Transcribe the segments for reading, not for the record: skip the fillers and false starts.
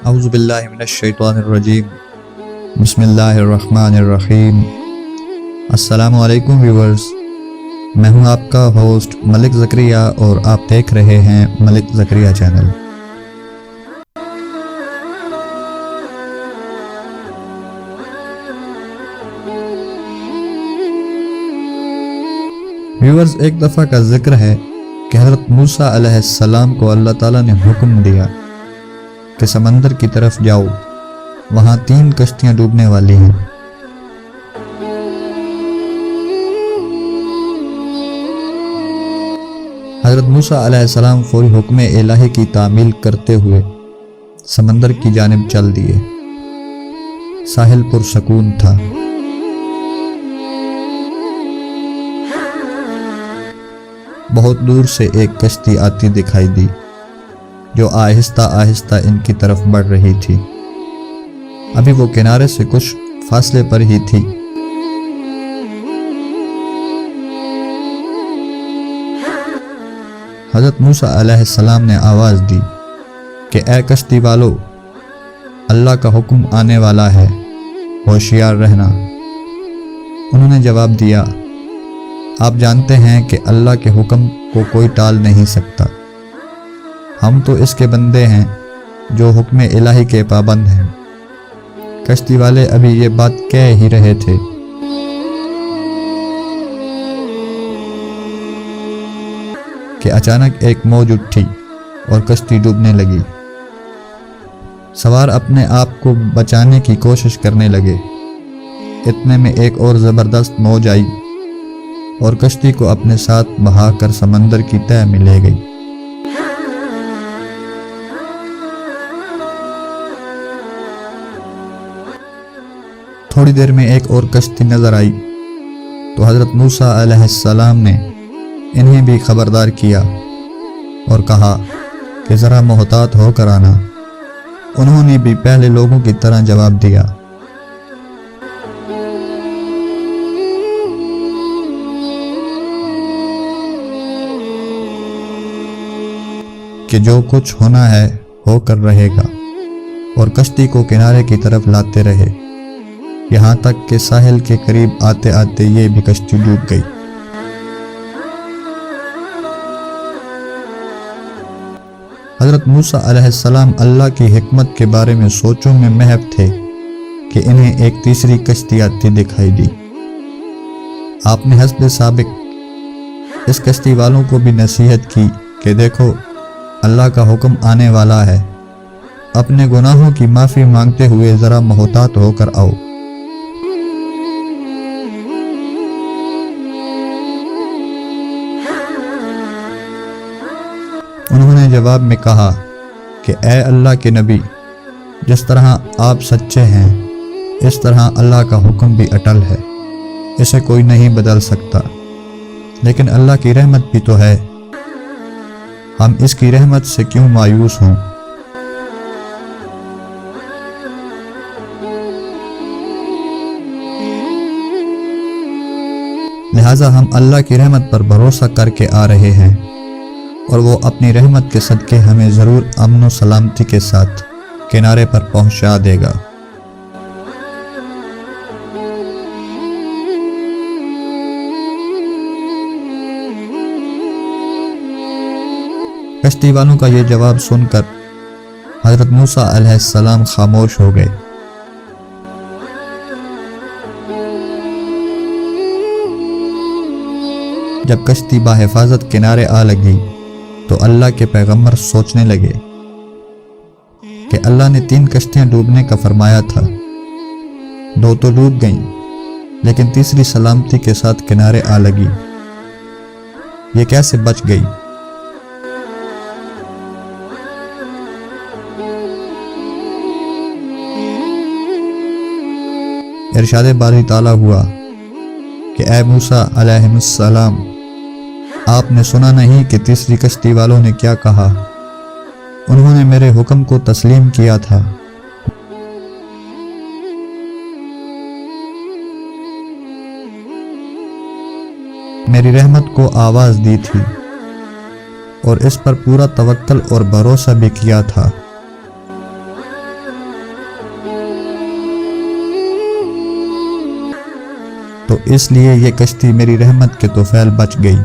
اعوذ باللہ من الشیطان الرجیم بسم اللہ الرحمن الرحیم۔ السلام علیکم ویورز، میں ہوں آپ کا ہوسٹ ملک زکریا اور آپ دیکھ رہے ہیں ملک زکریا چینل۔ ویورز، ایک دفعہ کا ذکر ہے کہ حضرت موسیٰ علیہ السلام کو اللہ تعالیٰ نے حکم دیا کہ سمندر کی طرف جاؤ، وہاں 3 کشتیاں ڈوبنے والی ہیں۔ حضرت موسیٰ علیہ السلام فوری حکم الہی کی تعمیل کرتے ہوئے سمندر کی جانب چل دیے۔ ساحل پرسکون تھا۔ بہت دور سے ایک کشتی آتی دکھائی دی جو آہستہ آہستہ ان کی طرف بڑھ رہی تھی۔ ابھی وہ کنارے سے کچھ فاصلے پر ہی تھی۔ حضرت موسیٰ علیہ السلام نے آواز دی کہ اے کشتی والو، اللہ کا حکم آنے والا ہے، ہوشیار رہنا۔ انہوں نے جواب دیا، آپ جانتے ہیں کہ اللہ کے حکم کو کوئی ٹال نہیں سکتا۔ ہم تو اس کے بندے ہیں جو حکم الہی کے پابند ہیں۔ کشتی والے ابھی یہ بات کہہ ہی رہے تھے کہ اچانک ایک موج اٹھی اور کشتی ڈوبنے لگی۔ سوار اپنے آپ کو بچانے کی کوشش کرنے لگے۔ اتنے میں ایک اور زبردست موج آئی اور کشتی کو اپنے ساتھ بہا کر سمندر کی تہہ میں لے گئی۔ تھوڑی دیر میں ایک اور کشتی نظر آئی تو حضرت موسیٰ علیہ السلام نے انہیں بھی خبردار کیا اور کہا کہ ذرا محتاط ہو کر آنا۔ انہوں نے بھی پہلے لوگوں کی طرح جواب دیا۔ کہ جو کچھ ہونا ہے ہو کر رہے گا، اور کشتی کو کنارے کی طرف لاتے رہے، یہاں تک کہ ساحل کے قریب آتے آتے یہ بھی کشتی ڈوب گئی۔ حضرت موسیٰ علیہ السلام اللہ کی حکمت کے بارے میں سوچوں میں محو تھے کہ انہیں ایک تیسری کشتی آتی دکھائی دی۔ آپ نے حسب سابق اس کشتی والوں کو بھی نصیحت کی کہ دیکھو، اللہ کا حکم آنے والا ہے، اپنے گناہوں کی معافی مانگتے ہوئے ذرا محتاط ہو کر آؤ۔ انہوں نے جواب میں کہا کہ اے اللہ کے نبی، جس طرح آپ سچے ہیں اس طرح اللہ کا حکم بھی اٹل ہے، اسے کوئی نہیں بدل سکتا۔ لیکن اللہ کی رحمت بھی تو ہے، ہم اس کی رحمت سے کیوں مایوس ہوں؟ لہٰذا ہم اللہ کی رحمت پر بھروسہ کر کے آ رہے ہیں، اور وہ اپنی رحمت کے صدقے ہمیں ضرور امن و سلامتی کے ساتھ کنارے پر پہنچا دے گا۔ کشتی والوں کا یہ جواب سن کر حضرت موسیٰ علیہ السلام خاموش ہو گئے۔ جب کشتی بحفاظت کنارے آ لگی تو اللہ کے پیغمبر سوچنے لگے کہ اللہ نے 3 کشتیاں ڈوبنے کا فرمایا تھا، 2 تو ڈوب گئیں لیکن تیسری سلامتی کے ساتھ کنارے آ لگی، یہ کیسے بچ گئی؟ ارشاد باری تعالیٰ ہوا کہ اے موسیٰ علیہ السلام، آپ نے سنا نہیں کہ تیسری کشتی والوں نے کیا کہا؟ انہوں نے میرے حکم کو تسلیم کیا تھا۔ میری رحمت کو آواز دی تھی اور اس پر پورا توکل اور بھروسہ بھی کیا تھا۔ تو اس لیے یہ کشتی میری رحمت کے طفیل بچ گئی،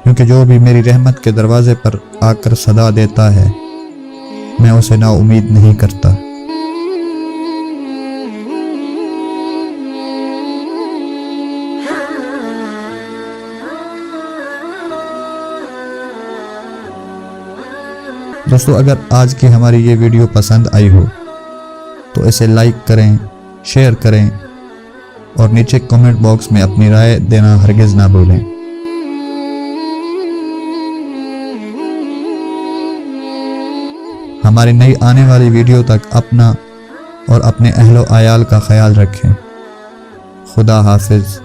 کیونکہ جو بھی میری رحمت کے دروازے پر آ کر صدا دیتا ہے میں اسے نا امید نہیں کرتا۔ دوستو، اگر آج کی ہماری یہ ویڈیو پسند آئی ہو تو اسے لائک کریں، شیئر کریں اور نیچے کمنٹ باکس میں اپنی رائے دینا ہرگز نہ بھولیں۔ ہماری نئی آنے والی ویڈیو تک اپنا اور اپنے اہل و عیال کا خیال رکھیں۔ خدا حافظ۔